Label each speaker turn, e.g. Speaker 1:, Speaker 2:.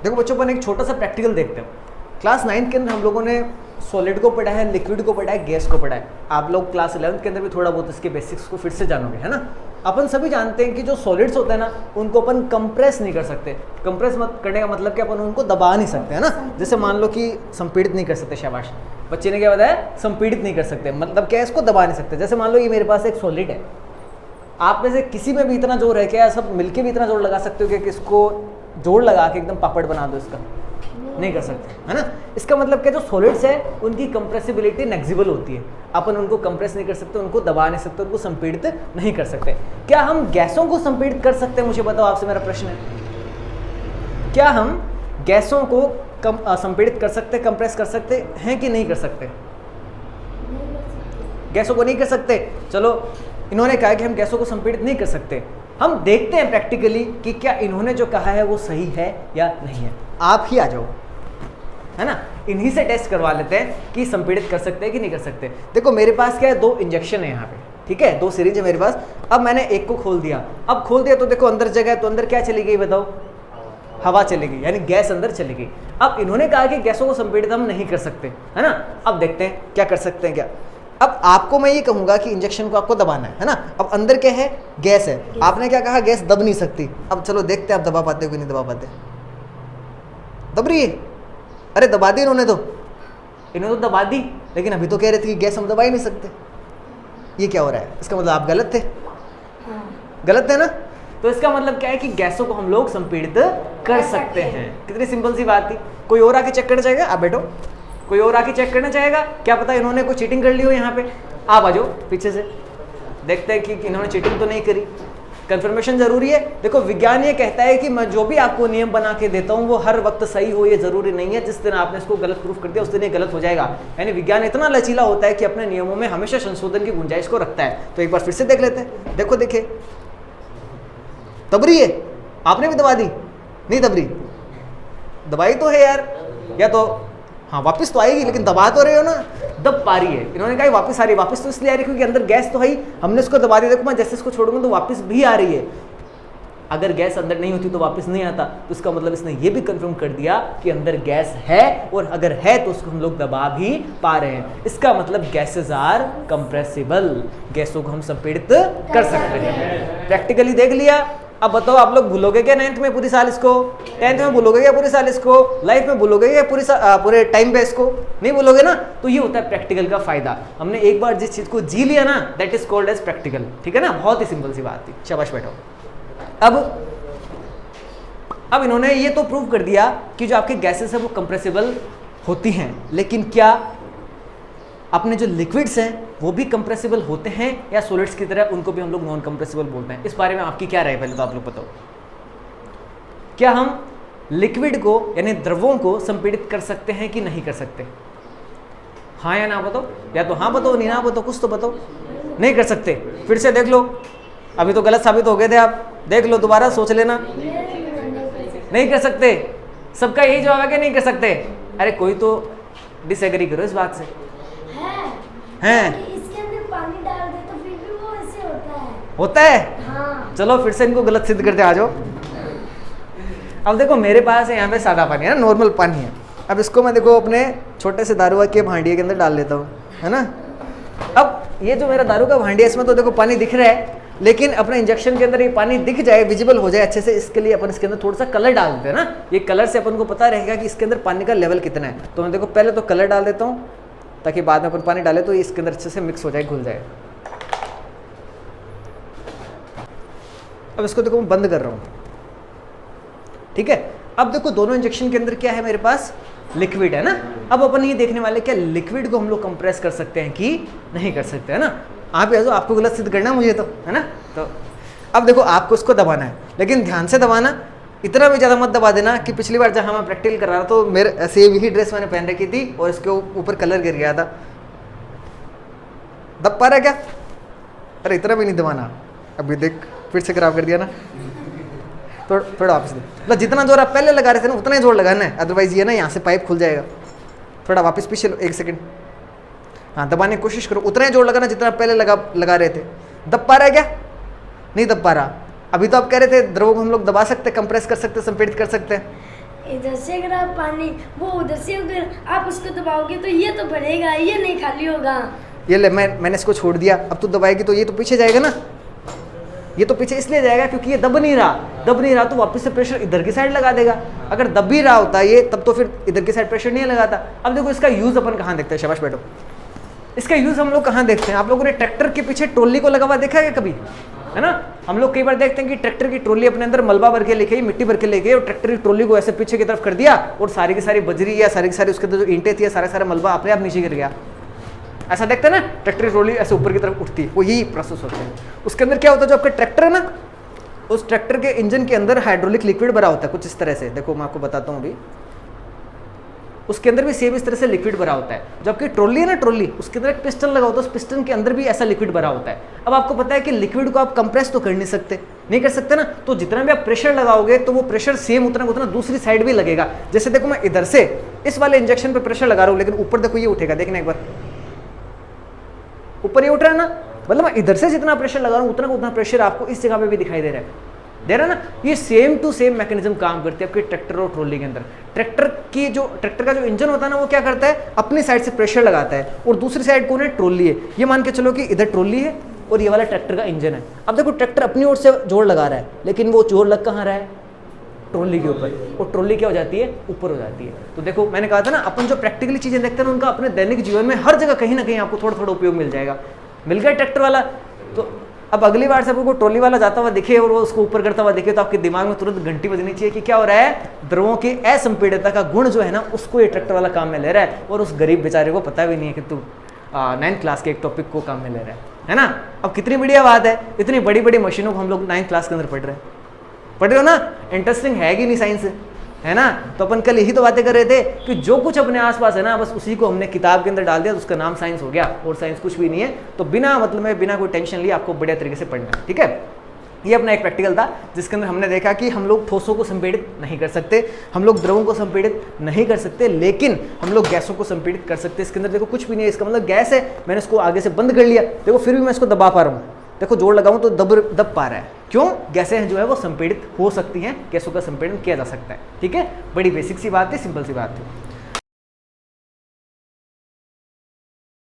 Speaker 1: देखो बच्चों, अपन एक छोटा सा प्रैक्टिकल देखते हैं। क्लास 9 के अंदर हम लोगों ने सॉलिड को पढ़ा है, लिक्विड को पढ़ा है, गैस को पढ़ा है। आप लोग क्लास 11 के अंदर भी थोड़ा बहुत इसके बेसिक्स को फिर से जानोगे, है ना। अपन सभी जानते हैं कि जो सॉलिड्स होते हैं ना, उनको अपन कंप्रेस नहीं कर सकते। कंप्रेस मत करने का मतलब कि अपन उनको दबा नहीं सकते, है ना। जैसे मान लो कि संपीड़ित नहीं कर सकते, शाबाश बच्चे ने क्या बताया, संपीड़ित नहीं कर सकते, मतलब क्या, इसको दबा नहीं सकते। जैसे मान लो ये मेरे पास एक सॉलिड है, आप में से किसी में भी इतना जोर है क्या, सब मिलके भी इतना जोर लगा सकते हो कि इसको जोर लगा के एकदम पापड़ बना दो इसका? नहीं कर सकते, है ना। इसका मतलब क्या, जो सॉलिड्स है उनकी कंप्रेसिबिलिटी नेग्जिबल होती है। अपन उनको कंप्रेस नहीं कर सकते, उनको दबा नहीं सकते, उनको संपीड़ित नहीं कर सकते। क्या हम गैसों को संपीड़ित कर सकते हैं? मुझे बताओ, आपसे मेरा प्रश्न है, क्या हम गैसों को संपीड़ित कर सकते, कंप्रेस कर सकते हैं कि नहीं कर सकते? गैसों को नहीं कर सकते। चलो, इन्होंने कहा कि हम गैसों को संपीड़ित नहीं कर सकते। हम देखते हैं प्रैक्टिकली कि क्या इन्होंने जो कहा है वो सही है या नहीं है। आप ही आ जाओ, है ना, इन्हीं से टेस्ट करवा लेते हैं कि संपीड़ित कर सकते हैं कि नहीं कर सकते। देखो मेरे पास क्या है, 2 इंजेक्शन है यहाँ पे, ठीक है, 2 सिरिंज है मेरे पास। अब मैंने एक को खोल दिया, अब खोल दिया तो देखो अंदर जगह है, तो अंदर क्या चली गई बताओ? हवा चली गई, यानी गैस अंदर चली गई। अब इन्होंने कहा कि गैसों को संपीड़ित हम नहीं कर सकते, है ना। अब देखते हैं क्या कर सकते हैं। क्या, अब आपको मैं ये कहूँगा कि इंजेक्शन को आपको दबाना है ना। अब अंदर क्या है, गैस है। आपने क्या कहा, गैस दब नहीं सकती। अब चलो देखते हैं आप दबा पाते हो कि नहीं दबा पाते। दब रही है, अरे दबा दी इन्होंने तो दबा दी, लेकिन अभी तो कह रहे थे कि गैस हम दबा ही नहीं सकते। ये क्या हो रहा है? इसका मतलब आप गलत थे, गलत थे ना। तो इसका मतलब क्या है कि गैसों को हम लोग संपीड़ित कर सकते हैं। कितनी सिंपल सी बात थी। कोई और आके चेक करना चाहेगा? आप बैठो, कोई और आके चेक करना चाहेगा? क्या पता इन्होंने कोई चीटिंग कर ली हो यहाँ पे। आप आ जाओ पीछे से, देखते हैं कि इन्होंने चीटिंग तो नहीं करी। कंफर्मेशन जरूरी है। देखो विज्ञान ये कहता है कि मैं जो भी आपको नियम बना के देता हूँ वो हर वक्त सही हो, ये जरूरी नहीं है। जिस दिन आपने इसको गलत प्रूफ कर दिया उस दिन ये गलत हो जाएगा। यानी विज्ञान इतना लचीला होता है कि अपने नियमों में हमेशा संशोधन की गुंजाइश को रखता है। तो एक बार फिर से देख लेते हैं। देखो देखिए, दब रही है, आपने भी दबा दी, नहीं दब रही? दबाई तो है यार, या तो हाँ वापस तो आएगी, लेकिन दबा तो रहे हो ना, दब पा रही है। इन्होंने कहा वापस आ रही है, वापस तो इसलिए आ रही है क्योंकि अंदर गैस तो है ही। हमने इसको दबा दिया, देखो मैं जैसे इसको छोड़ूंगा तो वापस भी आ रही है। अगर गैस अंदर नहीं होती तो वापस नहीं आता। तो इसका मतलब इसने ये भी कंफर्म कर दिया कि अंदर गैस है, और अगर है तो उसको हम लोग दबा भी पा रहे हैं। इसका मतलब गैसेज आर कंप्रेसिबल, गैसों को हम संपीड़ित कर सकते हैं। प्रैक्टिकली देख लिया। अब बताओ आप लोग भूलोगे क्या 9th में पूरी साल इसको? 10th में भूलोगे क्या पूरी साल इसको? लाइफ में भूलोगे क्या पूरे टाइम पे इसको? नहीं भूलोगे ना। तो ये होता है प्रैक्टिकल का फायदा। हमने एक बार जिस चीज को जी लिया ना, that is called as practical. ठीक है ना, बहुत ही सिंपल सी बात थी। शाबाश बैठो। अब इन्होंने ये तो प्रूव कर दिया कि जो आपके गैसेस है वो कंप्रेसिबल होती हैं, लेकिन क्या अपने जो लिक्विड्स हैं वो भी कंप्रेसिबल होते हैं या सॉलिड्स की तरह उनको भी हम लोग नॉन कंप्रेसिबल बोलते हैं? इस बारे में आपकी क्या राय है, पहले तो आप लोग बताओ। क्या हम लिक्विड को यानी द्रवों को संपीड़ित कर सकते हैं कि नहीं कर सकते? हाँ या ना बताओ, या तो हाँ बताओ, नहीं ना बताओ, कुछ तो बताओ। नहीं कर सकते। फिर से देख लो, अभी तो गलत साबित हो गए थे आप, देख लो दोबारा सोच लेना। नहीं कर सकते, सबका यही जवाब है कि नहीं कर सकते। अरे कोई तो डिसएग्री करो इस बात से। हैं?
Speaker 2: इसके अंदर पानी डाल दे तो फिर भी वो ऐसे
Speaker 1: होता है?
Speaker 2: हाँ।
Speaker 1: चलो फिर से इनको गलत सिद्ध करते आ जाओ। अब देखो मेरे पास है यहाँ पे सादा पानी है ना, नॉर्मल पानी है। अब इसको मैं देखो अपने छोटे से दारू के भांडिये के अंदर डाल लेता हूँ, है ना। अब ये जो मेरा दारू का भांडिया, इसमें तो देखो पानी दिख रहा है, लेकिन अपने इंजेक्शन के अंदर ये पानी दिख जाए, विजिबल हो जाए अच्छे से, इसके लिए अपन इसके अंदर थोड़ा सा कलर डाल देते हैं ना। ये कलर से अपन को पता रहेगा कि इसके अंदर पानी का लेवल कितना है। तो मैं देखो पहले तो कलर डाल देता हूँ ताकि बाद में अपन पानी डाले तो ये इसके अंदर अच्छे से मिक्स हो जाए, घुल जाए। अब इसको देखो मैं बंद कर रहा हूँ, ठीक है। अब देखो दोनों इंजेक्शन के अंदर क्या है मेरे पास, लिक्विड है ना। अब अपन ये देखने वाले क्या लिक्विड को हम लोग कंप्रेस कर सकते हैं कि नहीं कर सकते, है ना। आप ये आपको गलत सिद्ध करना मुझे तो, है ना। तो अब देखो आपको इसको दबाना है, लेकिन ध्यान से दबाना, इतना भी ज़्यादा मत दबा देना कि पिछली बार जहाँ मैं प्रैक्टिकल कर रहा था तो मेरे ऐसे यही ड्रेस मैंने पहन रखी थी और इसके ऊपर कलर गिर गया था। दब पा रहा है क्या? अरे इतना भी नहीं दबाना। अभी देख फिर से खराब कर दिया ना। तो थोड़ा वापस दे, मतलब जितना जोर आप पहले लगा रहे थे ना उतना ही जोर लगाना है, अदरवाइज ये ना यहाँ से पाइप खुल जाएगा। थोड़ा वापस पीछे लो, 1 सेकंड। हाँ दबाने की कोशिश करो, उतना ही जोर लगाना जितना पहले लगा रहे थे। दब पा रहा है क्या? नहीं दब पा रहा। अभी तो आप कह रहे थे द्रवों को हम लोग दबा सकते, कंप्रेस कर सकते, संपीड़ित कर सकते हैं।
Speaker 2: इधर से अगर आप पानी वो उधर से अगर आप उसको दबाओगे तो ये तो भरेगा, ये नहीं खाली होगा।
Speaker 1: ये ले, मैंने इसको छोड़ दिया, अब तू दबाएगी तो ये तो पीछे जाएगा ना। ये तो पीछे इसलिए जाएगा क्योंकि ये दब नहीं रहा तो वापस से प्रेशर इधर की साइड लगा देगा। अगर दब भी रहा होता ये तब तो फिर इधर की साइड प्रेशर नहीं लगाता। अब देखो इसका यूज अपन कहाँ देखते हैं, शाबाश बैठो। इसका यूज हम लोग कहाँ देखते हैं? आप लोगों ने ट्रैक्टर के पीछे ट्रॉली को लगा हुआ देखा है कभी? है ना, हम लोग कई बार देखते हैं कि ट्रैक्टर की ट्रॉली अपने अंदर मलबा भर के लेके, मिट्टी भर के लेके, और ट्रैक्टर की ट्रॉली को ऐसे पीछे की तरफ कर दिया और सारी की सारी बजरी या सारी की सारी उसके अंदर जो ईंटें थी, सारा मलबा अपने आप नीचे गिर गया। ऐसा देखते हैं ना, ट्रैक्टर की ट्रॉली ऐसे ऊपर की तरफ उठती है, वो यही प्रोसेस होता है। उसके अंदर क्या होता है, जो आपका ट्रैक्टर है ना, उस ट्रैक्टर के इंजन के अंदर हाइड्रोलिक लिक्विड भरा होता है कुछ इस तरह से। देखो मैं आपको बताता हूँ अभी, उसके अंदर भी सेम इस तरह से लिक्विड भरा होता है। जो आपकी ट्रॉली है ना, ट्रॉली, उसके अंदर एक पिस्टन लगा होता है, उस पिस्टन के अंदर भी ऐसा लिक्विड भरा होता है। अब आपको पता है कि लिक्विड को आप कंप्रेस तो कर नहीं सकते ना, तो जितना भी आप प्रेशर लगाओगे तो वो प्रेशर सेम उतना दूसरी साइड भी लगेगा। जैसे देखो मैं इधर से इस वाले इंजेक्शन पे प्रेशर लगा रहा हूँ, लेकिन ऊपर देखो ये उठेगा, देखना एक बार, ऊपर ये उठ रहा है ना, मतलब मैं इधर से जितना प्रेशर लगा रहा हूँ उतना प्रेशर आपको इस जगह पे भी दिखाई दे रहा है ना। ये सेम टू सेम मैकेनिज्म काम करती है आपके ट्रैक्टर और ट्रॉली के अंदर। ट्रैक्टर का जो इंजन होता है ना, वो क्या करता है, अपनी साइड से प्रेशर लगाता है, और दूसरी साइड कौन है, ट्रॉली है। ये मान के चलो कि इधर ट्रॉली है और ये वाला ट्रैक्टर का इंजन है। अब देखो ट्रैक्टर अपनी ओर से जोर लगा रहा है, लेकिन वो जोर लग कहाँ रहा है, ट्रॉली के ऊपर, और ट्रॉली क्या हो जाती है, ऊपर हो जाती है। तो देखो मैंने कहा था ना, अपन जो प्रैक्टिकली चीजें देखते हैं ना, उनका अपने दैनिक जीवन में हर जगह कहीं ना कहीं आपको थोड़ा थोड़ा उपयोग मिल जाएगा। मिल गया ट्रैक्टर वाला, तो अब अगली बार से आपको ट्रॉली वाला जाता हुआ दिखे और वो उसको ऊपर करता हुआ दिखे, तो आपके दिमाग में तुरंत घंटी बजनी चाहिए कि क्या हो रहा है, द्रवों की असंपीड़ितता का गुण जो है ना, उसको ये ट्रैक्टर वाला काम में ले रहा है, और उस गरीब बेचारे को पता भी नहीं है कि तू 9th क्लास के एक टॉपिक को काम में ले रहा है ना। अब कितनी बढ़िया बात है, इतनी बड़ी बड़ी मशीनों को हम लोग 9th क्लास के अंदर पढ़ रहे हो ना। इंटरेस्टिंग है कि नहीं साइंस, है ना। तो अपन कल यही तो बातें कर रहे थे कि जो कुछ अपने आसपास है ना, बस उसी को हमने किताब के अंदर डाल दिया तो उसका नाम साइंस हो गया, और साइंस कुछ भी नहीं है। तो बिना मतलब में, बिना कोई टेंशन लिए आपको बढ़िया तरीके से पढ़ना है, ठीक है। ये अपना एक प्रैक्टिकल था जिसके अंदर हमने देखा कि हम लोग ठोसों को संपीड़ित नहीं कर सकते, हम लोग द्रवों को संपीड़ित नहीं कर सकते, लेकिन हम लोग गैसों को संपीड़ित कर सकते हैं। इसके अंदर देखो कुछ भी नहीं है, इसका मतलब गैस है, मैंने इसको आगे से बंद कर लिया, देखो फिर भी मैं इसको दबा पा रहा हूँ, देखो जोर लगाऊं तो दब पा रहा है। क्यों? गैसें जो है वो संपीड़ित हो सकती हैं, गैसों का संपीड़न किया जा सकता है, ठीक है। बड़ी बेसिक सी बात है, सिंपल सी बात है।